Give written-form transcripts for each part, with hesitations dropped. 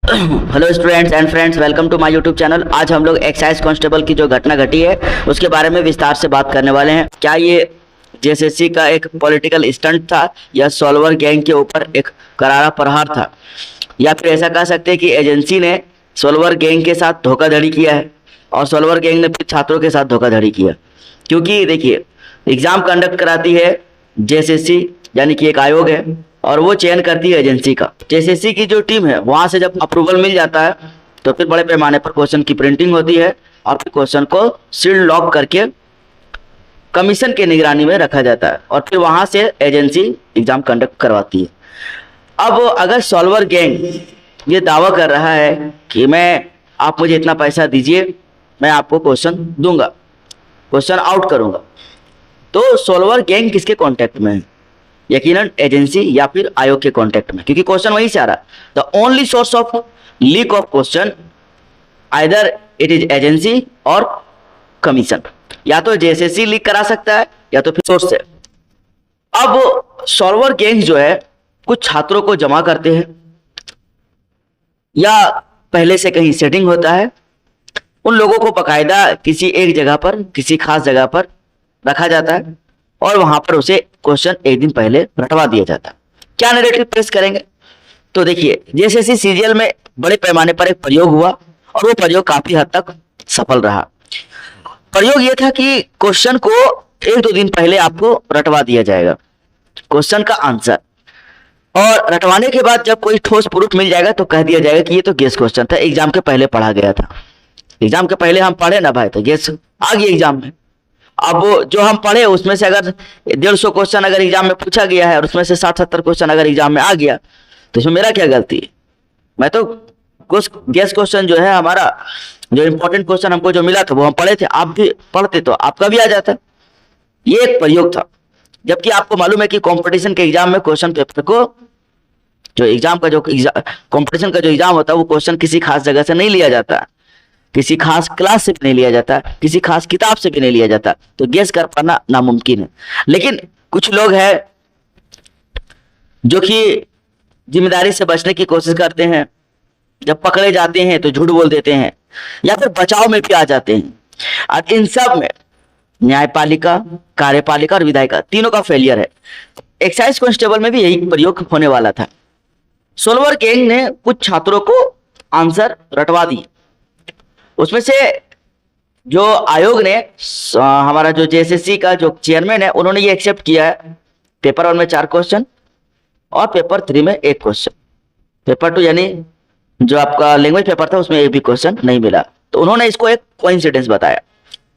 Hello students and friends, welcome to my YouTube channel. आज हम लोग एक्साइज कांस्टेबल की जो घटना घटी है उसके बारे में विस्तार से बात करने वाले हैं। क्या ये जेएसएससी का एक पॉलिटिकल स्टंट था या सॉल्वर गैंग के ऊपर एक करारा प्रहार था, या फिर ऐसा कह सकते हैं कि एजेंसी ने सॉल्वर गैंग के साथ धोखाधड़ी किया है और सॉल्वर गैंग ने फिर छात्रों के साथ धोखाधड़ी किया। क्योंकि देखिए, एग्जाम कंडक्ट कराती है जेएसएससी, यानी कि एक आयोग है, और वो चयन करती है एजेंसी का। जेएसएससी की जो टीम है वहां से जब अप्रूवल मिल जाता है तो फिर बड़े पैमाने पर क्वेश्चन की प्रिंटिंग होती है और फिर क्वेश्चन को सील्ड लॉक करके कमीशन के निगरानी में रखा जाता है और फिर वहां से एजेंसी एग्जाम कंडक्ट करवाती है। अब अगर सॉल्वर गैंग ये दावा कर रहा है कि आप मुझे इतना पैसा दीजिए, मैं आपको क्वेश्चन दूंगा, क्वेश्चन आउट करूंगा, तो सॉल्वर गैंग किसके कांटेक्ट में है? यकीनन एजेंसी या फिर आयोग के कांटेक्ट में, क्योंकि क्वेश्चन वहीं से आ रहा है। The only source of leak of question either it is agency और कमीशन। या तो जेएसएससी लीक करा सकता है या तो फिर सोर्स से। अब सॉल्वर गैंग जो है कुछ छात्रों को जमा करते हैं या पहले से कहीं सेटिंग होता है, उन लोगों को बाकायदा किसी एक जगह पर, किसी खास जगह पर रखा जाता है और वहां पर उसे क्वेश्चन एक दिन पहले रटवा दिया जाता है। क्या नैरेटिव पेश करेंगे? तो देखिए, जेएसएससी सीजीएल में बड़े पैमाने पर एक प्रयोग हुआ और वो प्रयोग काफी हद तक सफल रहा। प्रयोग ये था कि क्वेश्चन को एक दो दिन पहले आपको रटवा दिया जाएगा, क्वेश्चन का आंसर, और रटवाने के बाद जब कोई ठोस प्रूफ मिल जाएगा तो कह दिया जाएगा कि ये तो गेस क्वेश्चन था, एग्जाम के पहले पढ़ा गया था। एग्जाम के पहले हम पढ़े ना भाई, तो गेस आ गया एग्जाम में। अब जो हम पढ़े उसमें से अगर 150 क्वेश्चन अगर एग्जाम में पूछा गया है और उसमें से 60-70 क्वेश्चन अगर एग्जाम में आ गया तो इसमें मेरा क्या गलती है? मैं तो गेस क्वेश्चन जो है हमारा, जो इंपॉर्टेंट क्वेश्चन हमको जो मिला था वो हम पढ़े थे, आप भी पढ़ते तो आपका भी आ जाता। ये एक प्रयोग था। जबकि आपको मालूम है कि कंपटीशन के एग्जाम में क्वेश्चन पेपर को, जो एग्जाम का जो कंपटीशन का जो एग्जाम होता है वो क्वेश्चन किसी खास जगह से नहीं लिया जाता, किसी खास क्लास से भी नहीं लिया जाता, किसी खास किताब से भी नहीं लिया जाता, तो गेस कर पाना नामुमकिन है। लेकिन कुछ लोग हैं जो कि जिम्मेदारी से बचने की कोशिश करते हैं, जब पकड़े जाते हैं तो झूठ बोल देते हैं या फिर बचाव में भी आ जाते हैं। और इन सब में न्यायपालिका, कार्यपालिका और विधायिका तीनों का फेलियर है। एक्साइज कांस्टेबल में भी यही प्रयोग होने वाला था। सॉल्वर गैंग ने कुछ छात्रों को आंसर रटवा दिए। उसमें से जो आयोग ने, हमारा जो जेएसएससी का जो चेयरमैन है, उन्होंने ये एक्सेप्ट किया है पेपर 1 में 4 क्वेश्चन और पेपर 3 में 1 क्वेश्चन। पेपर 2 यानी जो आपका लैंग्वेज पेपर था उसमें एक भी क्वेश्चन नहीं मिला। तो उन्होंने इसको एक कोइंसिडेंस बताया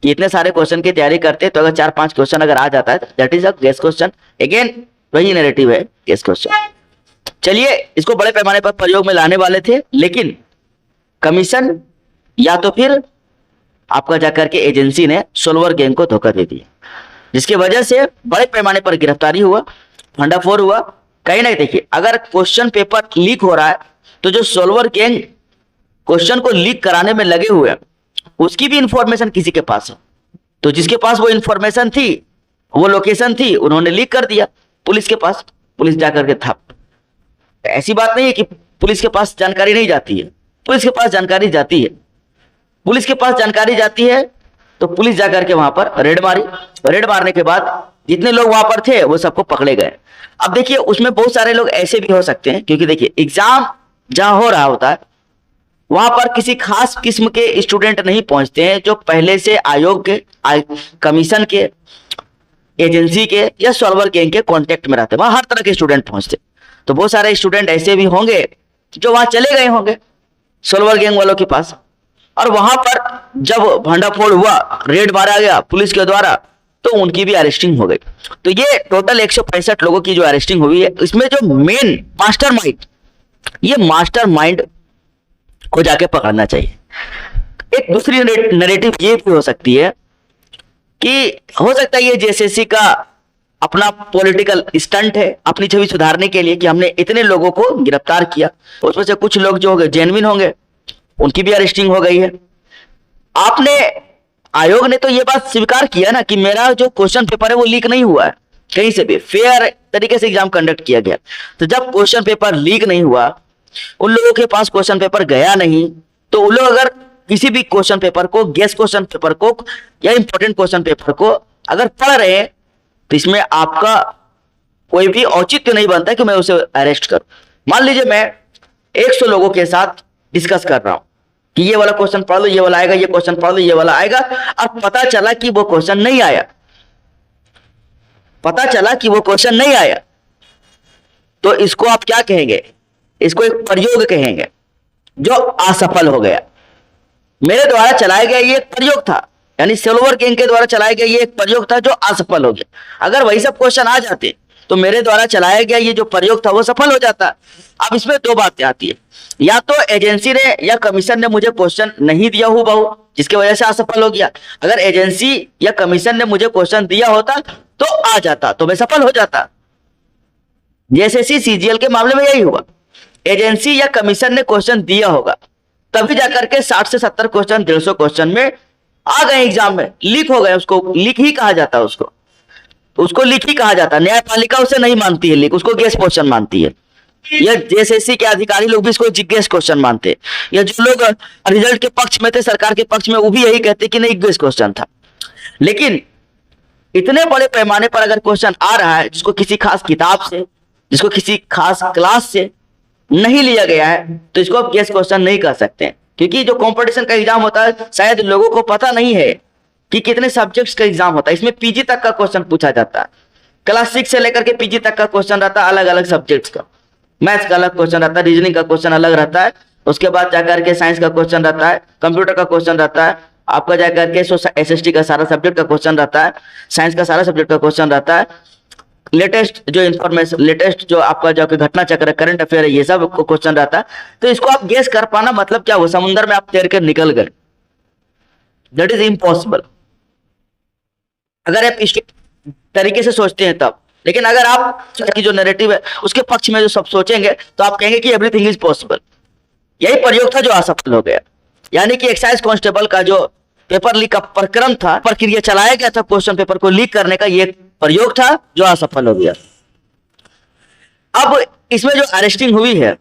कि इतने सारे क्वेश्चन की तैयारी करते तो अगर 4-5 क्वेश्चन अगर आ जाता है that is a guess question. Again वही नैरेटिव है, गेस क्वेश्चन। चलिए, इसको बड़े पैमाने पर प्रयोग में लाने वाले थे, लेकिन कमीशन या तो फिर आपका जाकर के एजेंसी ने सॉल्वर गैंग को धोखा दे दिया, जिसकी वजह से बड़े पैमाने पर गिरफ्तारी हुआ, भंडाफोड़ हुआ। कहीं ना देखिए, अगर क्वेश्चन पेपर लीक हो रहा है तो जो सॉल्वर गैंग क्वेश्चन को लीक कराने में लगे हुए हैं उसकी भी इंफॉर्मेशन किसी के पास है, तो जिसके पास वो इंफॉर्मेशन थी, वो लोकेशन थी, उन्होंने लीक कर दिया पुलिस के पास। पुलिस जाकर के था, ऐसी बात नहीं है कि पुलिस के पास जानकारी नहीं जाती है, पुलिस के पास जानकारी जाती है। पुलिस के पास जानकारी जाती है तो पुलिस जाकर के वहां पर रेड मारी। रेड मारने के बाद जितने लोग वहां पर थे वो सबको पकड़े गए। अब देखिए, उसमें बहुत सारे लोग ऐसे भी हो सकते हैं, क्योंकि देखिए एग्जाम जहां हो रहा होता है वहां पर किसी खास किस्म के स्टूडेंट नहीं पहुंचते हैं जो पहले से आयोग के, कमीशन के, एजेंसी के या सॉल्वर गैंग के कांटेक्ट में रहते हैं। वहां हर तरह के स्टूडेंट पहुंचते। तो बहुत सारे स्टूडेंट ऐसे भी होंगे जो वहां चले गए होंगे सॉल्वर गैंग वालों के पास, और वहां पर जब भंडाफोड़ हुआ, रेड मारा गया पुलिस के द्वारा, तो उनकी भी अरेस्टिंग हो गई। तो ये टोटल 165 लोगों की जो अरेस्टिंग हुई है, इसमें जो मेन मास्टरमाइंड, ये मास्टरमाइंड को जाके पकड़ना चाहिए। एक दूसरी नैरेटिव ये भी हो सकती है कि हो सकता है ये जेएसएससी का अपना पॉलिटिकल स्टंट है, अपनी छवि सुधारने के लिए, कि हमने इतने लोगों को गिरफ्तार किया, उसमें से कुछ लोग जो होंगे जेन्युइन होंगे, उनकी भी अरेस्टिंग हो गई है। आपने, आयोग ने तो ये बात स्वीकार किया ना कि मेरा जो क्वेश्चन पेपर है वो लीक नहीं हुआ है, कहीं से भी फेयर तरीके से एग्जाम कंडक्ट किया गया। तो जब क्वेश्चन पेपर लीक नहीं हुआ उन लोगों के पास क्वेश्चन पेपर गया नहीं, तो उन लोग अगर किसी भी क्वेश्चन पेपर को, गेस क्वेश्चन पेपर को या इंपॉर्टेंट क्वेश्चन पेपर को अगर पढ़ रहे हैं, तो इसमें आपका कोई भी औचित्य नहीं बनता कि मैं उसे अरेस्ट करूं। मान लीजिए मैं 100 लोगों के साथ डिस्कस कर रहा हूं कि ये वाला क्वेश्चन पढ़ लो, ये वाला आएगा, ये क्वेश्चन पढ़ लो, ये वाला आएगा, और पता चला कि वो क्वेश्चन नहीं आया, पता चला कि वो क्वेश्चन नहीं आया, तो इसको आप क्या कहेंगे? इसको एक प्रयोग कहेंगे जो असफल हो गया। मेरे द्वारा चलाया गया ये एक प्रयोग था, यानी सिल्वर किंग के द्वारा चलाया गया ये एक प्रयोग था जो असफल हो गया। अगर वही सब क्वेश्चन आ जाते तो मेरे द्वारा चलाया गया ये जो प्रयोग था वो सफल हो जाता। अब इसमें दो बातें आती है, या तो एजेंसी ने या कमीशन ने मुझे क्वेश्चन नहीं दिया हो बहु, जिसकी वजह से असफल हो गया। अगर एजेंसी या कमीशन ने मुझे क्वेश्चन दिया होता तो आ जाता, तो मैं सफल हो जाता। जेएसएससी सीजीएल के मामले में यही हुआ, एजेंसी या कमीशन ने क्वेश्चन दिया होगा तभी जाकर के 60 से 70 क्वेश्चन, 150 क्वेश्चन में आ गए एग्जाम में, लीक हो गए। उसको लीक ही कहा जाता है, उसको लीक ही कहा जाता है। न्यायपालिका उसे नहीं मानती है लीक, उसको गेस क्वेश्चन मानती है। या जेएसएससी के अधिकारी लोग भी इसको गेस क्वेश्चन मानते हैं, या जो लोग रिजल्ट के पक्ष में थे, सरकार के पक्ष में, वो भी यही कहते कि नहीं गेस क्वेश्चन था। लेकिन इतने बड़े पैमाने पर अगर क्वेश्चन आ रहा है जिसको किसी खास किताब से, जिसको किसी खास क्लास से नहीं लिया गया है, तो इसको आप गेस क्वेश्चन नहीं कर सकते, क्योंकि जो कंपटीशन का एग्जाम होता है शायद लोगों को पता नहीं है कि कितने सब्जेक्ट्स का एग्जाम होता है। इसमें पीजी तक का क्वेश्चन पूछा जाता है, क्लास 6 से लेकर के पीजी तक का क्वेश्चन रहता है अलग अलग सब्जेक्ट्स का। मैथ्स का अलग क्वेश्चन रहता है, रीजनिंग का क्वेश्चन अलग रहता है, उसके बाद जाकर के साइंस का क्वेश्चन रहता है, कंप्यूटर का क्वेश्चन रहता है, आपका जाकर के एसएसटी का सारा सब्जेक्ट का क्वेश्चन रहता है, साइंस का सारा सब्जेक्ट का क्वेश्चन रहता है, लेटेस्ट जो इंफॉर्मेशन, लेटेस्ट जो आपका जो घटना चक्र, करंट अफेयर है, ये सब क्वेश्चन रहता है। तो इसको आप गेस कर पाना मतलब क्या, वो समुद्र में आप तैर कर निकल गए, दैट इज इम्पॉसिबल अगर आप इस तरीके से सोचते हैं तब। लेकिन अगर आप की जो नैरेटिव है उसके पक्ष में जो सब सोचेंगे तो आप कहेंगे कि एवरीथिंग इज पॉसिबल। यही प्रयोग था जो असफल हो गया, यानी कि एक्साइज कांस्टेबल का जो पेपर लीक का प्रकरण था, प्रक्रिया चलाया गया था क्वेश्चन पेपर को लीक करने का, ये प्रयोग था जो असफल हो गया। अब इसमें जो अरेस्टिंग हुई है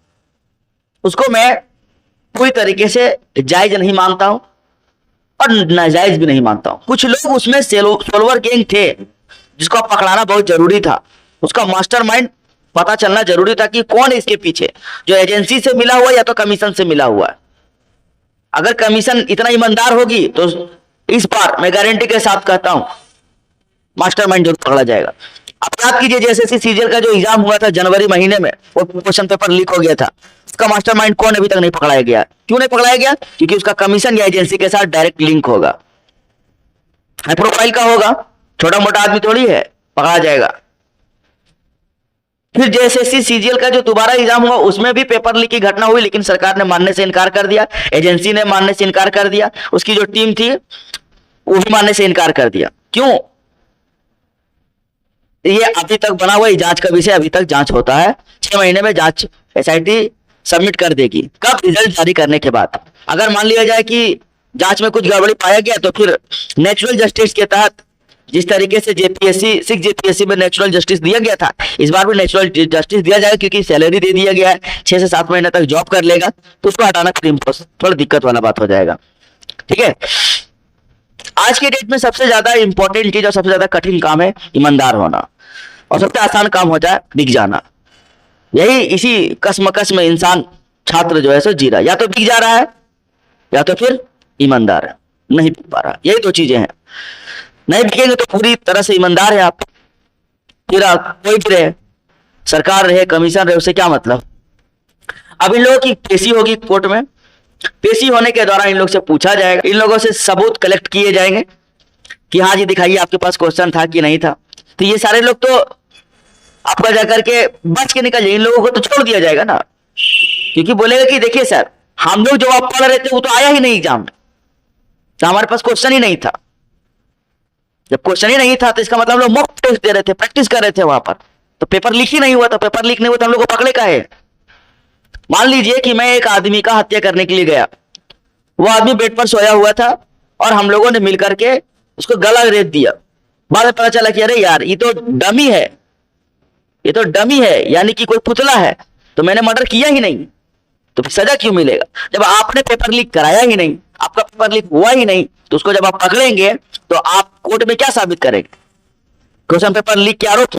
उसको मैं पूरी तरीके से जायज नहीं मानता हूं और नाजायज भी नहीं मानता हूं। कुछ लोग उसमें सिल्वर किंग थे जिसको पकड़ाना बहुत जरूरी था, उसका मास्टरमाइंड पता चलना जरूरी था कि कौन है इसके पीछे, जो एजेंसी से मिला हुआ या तो कमीशन से मिला हुआ है। अगर कमीशन इतना ईमानदार होगी तो इस बार मैं गारंटी के साथ कहता हूं मास्टरमाइंड जरूर पकड़ा जाएगा। आप याद कीजिए जेएसएससी सीजीएल का जो एग्जाम हुआ था जनवरी महीने में, वो क्वेश्चन पेपर लीक हो गया था, उसका मास्टरमाइंड कौन अभी तक नहीं पकड़ाया गया। क्यों नहीं पकड़ाया गया? क्योंकि उसका कमीशन या एजेंसी के साथ डायरेक्ट लिंक होगा, हाई प्रोफाइल का होगा, छोटा मोटा आदमी थोड़ी है, पकड़ा जाएगा। फिर जेएसएससी सीजीएल का जो दोबारा एग्जाम हुआ उसमें भी पेपर लीक की घटना हुई, लेकिन सरकार ने मानने से इनकार कर दिया, एजेंसी ने मानने से इनकार कर दिया, उसकी जो टीम थी वो भी मानने से इनकार कर दिया। क्यों? ये अभी तक बना हुआ जांच का विषय, अभी तक जांच होता है, 6 महीने में जांच एसआईटी सबमिट कर देगी। कब? रिजल्ट जारी करने के बाद। अगर मान लिया जाए कि जांच में कुछ गड़बड़ी पाया गया तो फिर नेचुरल जस्टिस के तहत, जिस तरीके से जेपीएससी 6 जेपीएससी में नेचुरल जस्टिस दिया गया था, इस बार भी नेचुरल जस्टिस दिया जाएगा, क्योंकि सैलरी दे दिया गया है, 6 से 7 महीने तक जॉब कर लेगा, तो उसको हटाना थोड़ा दिक्कत वाला बात हो जाएगा। ठीक है, आज के डेट में सबसे ज्यादा इंपॉर्टेंट चीज और सबसे ज्यादा कठिन काम है ईमानदार होना, और सबसे आसान काम हो जाए बिक जाना। यही इसी कसमकस में इंसान, छात्र जो है सो जी रहा है, या तो बिक जा रहा है या तो फिर ईमानदार है, नहीं बिक पा रहा। यही 2 चीजें हैं। नहीं बिकेंगे तो पूरी तरह से ईमानदार है आप, फिर आप कोई भी रहे, सरकार रहे, कमीशन रहे, उससे क्या मतलब। अब इन लोगों की पेशी होगी कोर्ट में, पेशी होने के दौरान इन लोग से पूछा जाएगा, इन लोगों से सबूत कलेक्ट किए जाएंगे कि हाँ जी दिखाइए आपके पास क्वेश्चन था कि नहीं था। तो ये सारे लोग तो आपका जाकर के बच के निकल जाए, इन लोगों को तो छोड़ दिया जाएगा ना, क्योंकि बोलेगा कि देखिए सर, हम लोग जो आप पढ़ रहे थे वो तो आया ही नहीं एग्जाम में, तो हमारे पास क्वेश्चन ही नहीं था। जब क्वेश्चन ही नहीं था तो इसका मतलब हम लोग मॉक टेस्ट दे रहे थे, प्रैक्टिस कर रहे थे वहां पर, तो पेपर लीक ही नहीं हुआ। तो पेपर लीक नहीं हुआ तो हम लोग को पकड़े का है। मान लीजिए कि मैं एक आदमी का हत्या करने के लिए गया, वो आदमी बेड पर सोया हुआ था और हम लोगों ने मिलकर के उसको गला रेत दिया। बाद में पता चला कि अरे यार ये तो डमी है, ये तो डमी है, यानी कि कोई पुतला है, तो मैंने मर्डर किया ही नहीं। तो फिर सजा क्यों मिलेगा? जब आपने पेपर लीक कराया ही नहीं, आपका पेपर लीक हुआ ही नहीं, तो उसको जब आप पकड़ेंगे तो आप कोर्ट में क्या साबित करेंगे? क्वेश्चन पेपर लीक के आरोप